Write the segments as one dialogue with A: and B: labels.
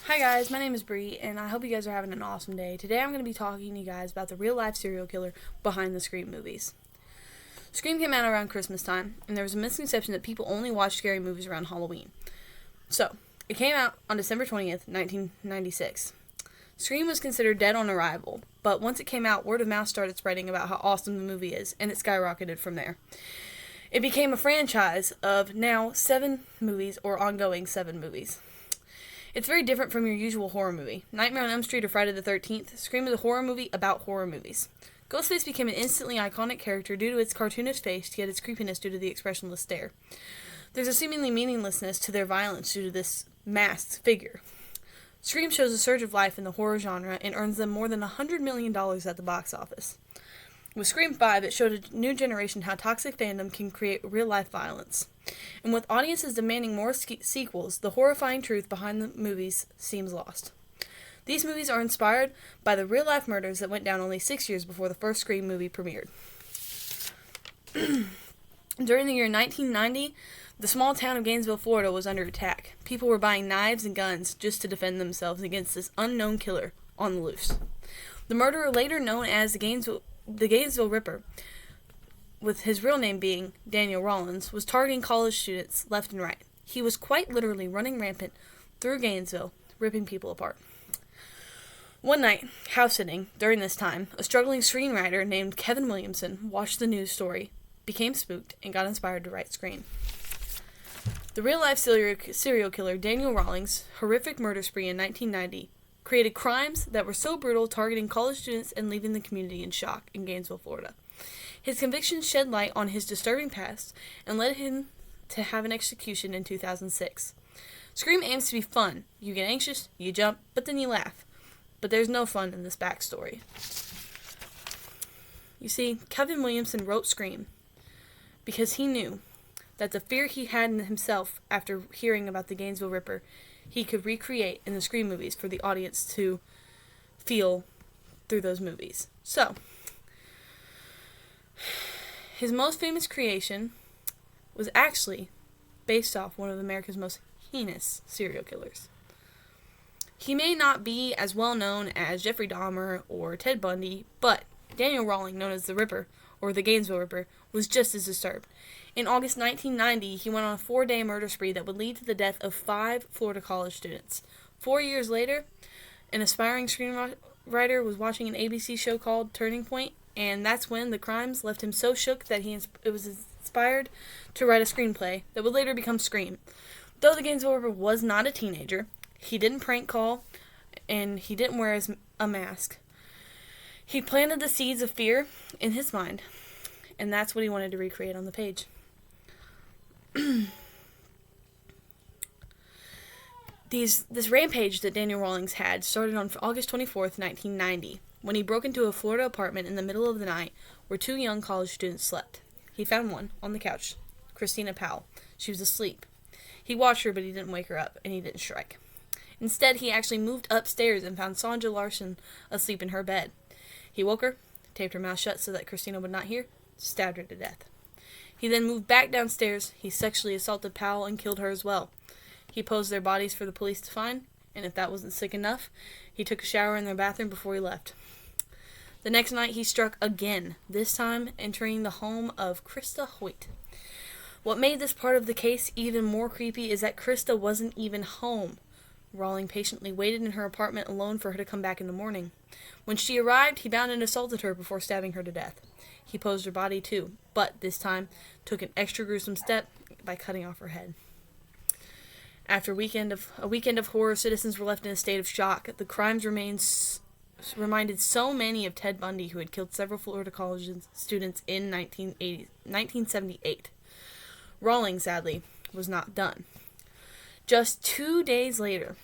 A: Hi guys, my name is Bree, and I hope you guys are having an awesome day. Today I'm going to be talking to you guys about the real-life serial killer behind the Scream movies. Scream came out around Christmas time, and there was a misconception that people only watch scary movies around Halloween. So, it came out on December 20th, 1996. Scream was considered dead on arrival, but once it came out, word of mouth started spreading about how awesome the movie is, and it skyrocketed from there. It became a franchise of now 7 movies or ongoing 7 movies. It's very different from your usual horror movie. Nightmare on Elm Street or Friday the 13th, Scream is a horror movie about horror movies. Ghostface became an instantly iconic character due to its cartoonish face, yet its creepiness due to the expressionless stare. There's a seemingly meaninglessness to their violence due to this masked figure. Scream shows a surge of life in the horror genre and earns them more than $100 million at the box office. With Scream 5, it showed a new generation how toxic fandom can create real-life violence. And with audiences demanding more sequels, the horrifying truth behind the movies seems lost. These movies are inspired by the real-life murders that went down only 6 years before the first Scream movie premiered. During the year 1990, the small town of Gainesville, Florida was under attack. People were buying knives and guns just to defend themselves against this unknown killer on the loose. The murderer, later known as the Gainesville Ripper, with his real name being Daniel Rawlings, was targeting college students left and right. He was quite literally running rampant through Gainesville, ripping people apart. One night, house sitting, during this time, a struggling screenwriter named Kevin Williamson watched the news story, became spooked, and got inspired to write Scream. The real-life serial killer Daniel Rawlings' horrific murder spree in 1990 created crimes that were so brutal, targeting college students and leaving the community in shock in Gainesville, Florida. His convictions shed light on his disturbing past and led him to have an execution in 2006. Scream aims to be fun. You get anxious, you jump, but then you laugh. But there's no fun in this backstory. You see, Kevin Williamson wrote Scream because he knew that the fear he had in himself after hearing about the Gainesville Ripper, he could recreate in the Scream movies for the audience to feel through those movies. So, his most famous creation was actually based off one of America's most heinous serial killers. He may not be as well known as Jeffrey Dahmer or Ted Bundy, but Daniel Rawlings, known as the Ripper, or the Gainesville Ripper, was just as disturbed. In August 1990, he went on a 4-day murder spree that would lead to the death of 5 Florida college students. 4 years later, an aspiring screenwriter was watching an ABC show called Turning Point, and that's when the crimes left him so shook that it was inspired to write a screenplay that would later become Scream. Though the Gainesville Ripper was not a teenager, he didn't prank call, and he didn't wear a mask. He planted the seeds of fear in his mind, and that's what he wanted to recreate on the page. This rampage that Daniel Rawlings had started on August 24th, 1990, when he broke into a Florida apartment in the middle of the night where 2 young college students slept. He found one on the couch, Christina Powell. She was asleep. He watched her, but he didn't wake her up, and he didn't strike. Instead, he actually moved upstairs and found Sonja Larson asleep in her bed. He woke her, taped her mouth shut so that Christina would not hear, stabbed her to death. He then moved back downstairs. He sexually assaulted Powell and killed her as well. He posed their bodies for the police to find, and if that wasn't sick enough, he took a shower in their bathroom before he left. The next night, he struck again, this time entering the home of Krista Hoyt. What made this part of the case even more creepy is that Krista wasn't even home. Rawlings patiently waited in her apartment alone for her to come back in the morning. When she arrived, he bound and assaulted her before stabbing her to death. He posed her body too, but this time took an extra gruesome step by cutting off her head. After a weekend of horror, citizens were left in a state of shock. The crimes reminded so many of Ted Bundy, who had killed several Florida college students in 1978. Rawlings, sadly, was not done. Just 2 days later,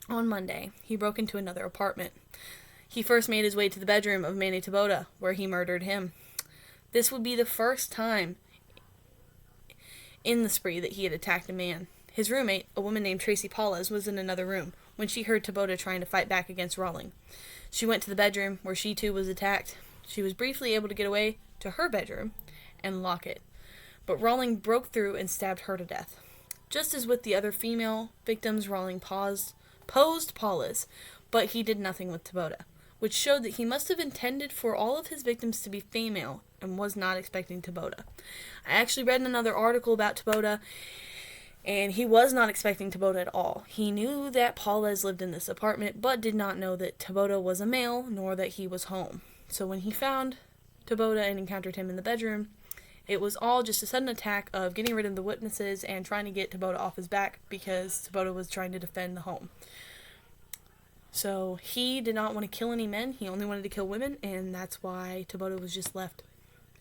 A: on Monday, he broke into another apartment. He first made his way to the bedroom of Manny Taboada, where he murdered him. This would be the first time in the spree that he had attacked a man. His roommate, a woman named Tracy Paulez, was in another room when she heard Taboada trying to fight back against Rawlings. She went to the bedroom, where she too was attacked. She was briefly able to get away to her bedroom and lock it, but Rawlings broke through and stabbed her to death. Just as with the other female victims, Rawlings proposed Paula's, but he did nothing with Taboda, which showed that he must have intended for all of his victims to be female and was not expecting Taboda. I actually read another article about Taboda, and he was not expecting Taboda at all. He knew that Paula's lived in this apartment, but did not know that Taboda was a male, nor that he was home. So when he found Taboda and encountered him in the bedroom, it was all just a sudden attack of getting rid of the witnesses and trying to get Taboda off his back because Taboda was trying to defend the home. So he did not want to kill any men. He only wanted to kill women, and that's why Taboda was just left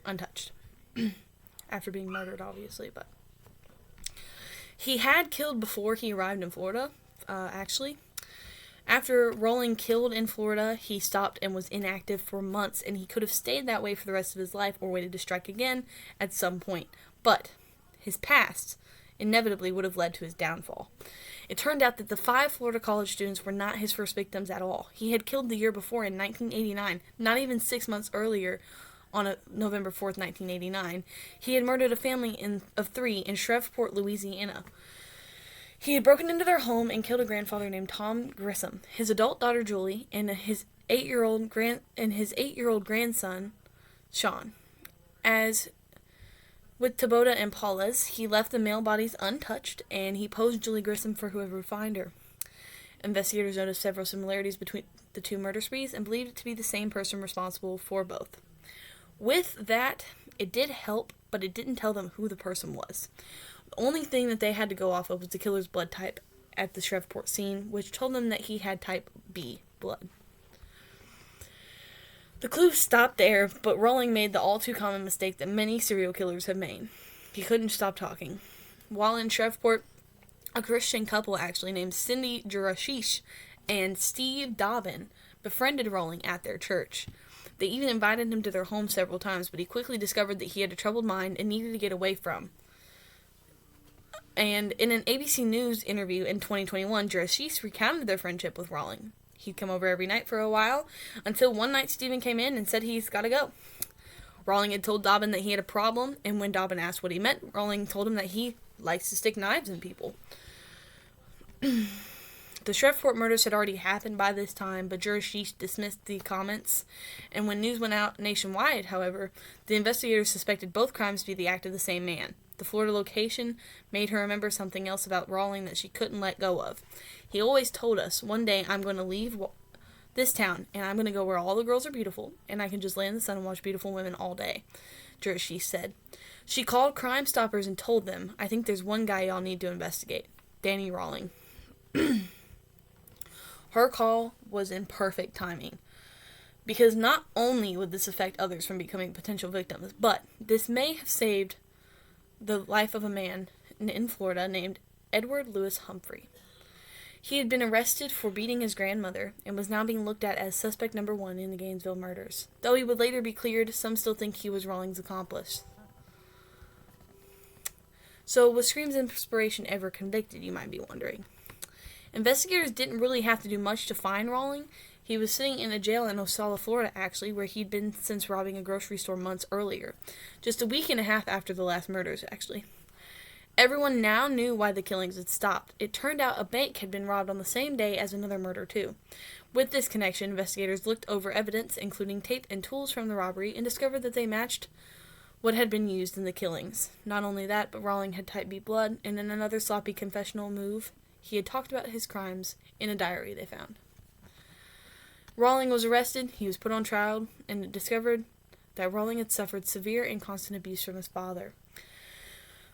A: untouched. After being murdered, obviously, but he had killed before he arrived in Florida, actually. After Rolling killed in Florida, he stopped and was inactive for months, and he could have stayed that way for the rest of his life or waited to strike again at some point. But his past inevitably would have led to his downfall. It turned out that the 5 Florida college students were not his first victims at all. He had killed the year before in 1989, not even 6 months earlier, on November 4th, 1989. He had murdered a family of 3 in Shreveport, Louisiana. He had broken into their home and killed a grandfather named Tom Grissom, his adult daughter Julie, and his 8-year-old grandson Sean. As with Taboda and Paula's, he left the male bodies untouched, and he posed Julie Grissom for whoever would find her. Investigators noticed several similarities between the 2 murder sprees and believed it to be the same person responsible for both. With that, it did help, but it didn't tell them who the person was. The only thing that they had to go off of was the killer's blood type at the Shreveport scene, which told them that he had type B blood. The clues stopped there, but Rolling made the all-too-common mistake that many serial killers have made. He couldn't stop talking. While in Shreveport, a Christian couple actually named Cindy Jurashish and Steve Dobbin befriended Rolling at their church. They even invited him to their home several times, but he quickly discovered that he had a troubled mind and needed to get away from. And in an ABC News interview in 2021, Jurashish recounted their friendship with Rolling. He'd come over every night for a while, until one night Stephen came in and said he's got to go. Rolling had told Dobbin that he had a problem, and when Dobbin asked what he meant, Rolling told him that he likes to stick knives in people. The Shreveport murders had already happened by this time, but Jurashish dismissed the comments, and when news went out nationwide, however, the investigators suspected both crimes to be the act of the same man. The Florida location made her remember something else about Rolling that she couldn't let go of. He always told us, one day I'm going to leave this town, and I'm going to go where all the girls are beautiful, and I can just lay in the sun and watch beautiful women all day, Jurashish said. She called Crime Stoppers and told them, I think there's one guy y'all need to investigate, Danny Rolling. Her call was in perfect timing, because not only would this affect others from becoming potential victims, but this may have saved the life of a man in Florida named Edward Lewis Humphrey. He had been arrested for beating his grandmother and was now being looked at as suspect number 1 in the Gainesville murders. Though he would later be cleared, some still think he was Rawlings' accomplice. So, was Scream's inspiration ever convicted, you might be wondering? Investigators didn't really have to do much to find Rolling. He was sitting in a jail in Ocala, Florida, actually, where he'd been since robbing a grocery store months earlier. Just a week and a half after the last murders, actually. Everyone now knew why the killings had stopped. It turned out a bank had been robbed on the same day as another murder, too. With this connection, investigators looked over evidence, including tape and tools from the robbery, and discovered that they matched what had been used in the killings. Not only that, but Rolling had type B blood, and in another sloppy confessional move, he had talked about his crimes in a diary they found. Rolling was arrested, he was put on trial, and it discovered that Rolling had suffered severe and constant abuse from his father.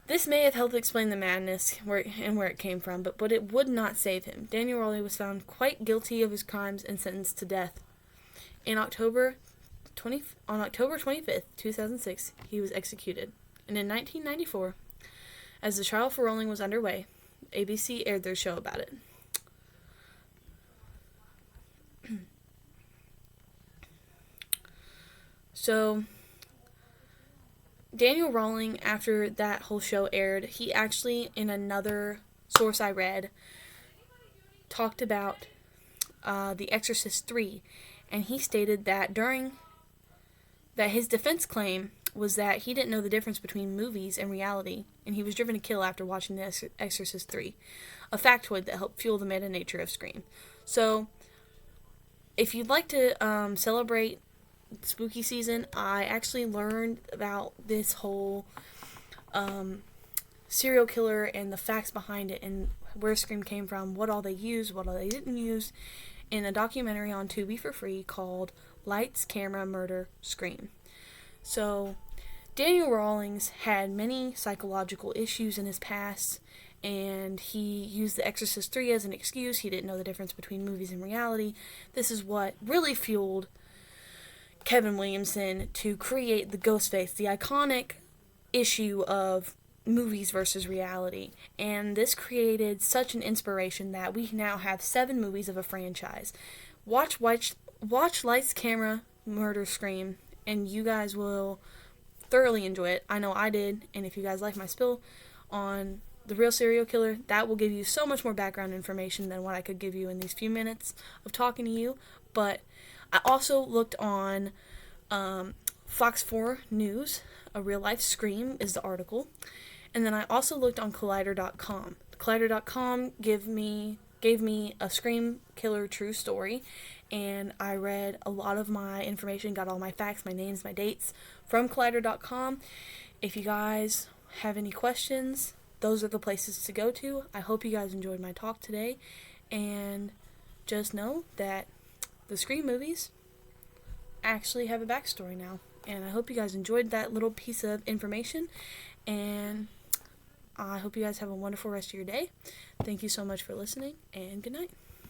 A: This may have helped explain the madness where it came from, but it would not save him. Daniel Rolling was found quite guilty of his crimes and sentenced to death. On October 25th, 2006, he was executed. And in 1994, as the trial for Rolling was underway, ABC aired their show about it. So, Daniel Rolling, after that whole show aired, he actually, in another source I read, talked about The Exorcist 3, and he stated that his defense claim was that he didn't know the difference between movies and reality, and he was driven to kill after watching The Exorcist 3, a factoid that helped fuel the meta nature of Scream. So, if you'd like to celebrate spooky season, I actually learned about this whole serial killer and the facts behind it and where Scream came from, what all they used, what all they didn't use, in a documentary on Tubi for free called Lights, Camera, Murder, Scream. So, Daniel Rawlings had many psychological issues in his past, and he used The Exorcist 3 as an excuse. He didn't know the difference between movies and reality. This is what really fueled Kevin Williamson to create the Ghostface, the iconic issue of movies versus reality. And this created such an inspiration that we now have 7 movies of a franchise. Watch Lights, Camera, Murder, Scream, and you guys will thoroughly enjoy it. I know I did, and if you guys like my spill on the real serial killer, that will give you so much more background information than what I could give you in these few minutes of talking to you. But I also looked on Fox 4 News, A Real Life Scream is the article, and then I also looked on Collider.com. Collider.com gave me a Scream killer true story, and I read a lot of my information, got all my facts, my names, my dates from Collider.com. If you guys have any questions, those are the places to go to. I hope you guys enjoyed my talk today, and just know that the Scream movies actually have a backstory now. And I hope you guys enjoyed that little piece of information, and I hope you guys have a wonderful rest of your day. Thank you so much for listening, and good night.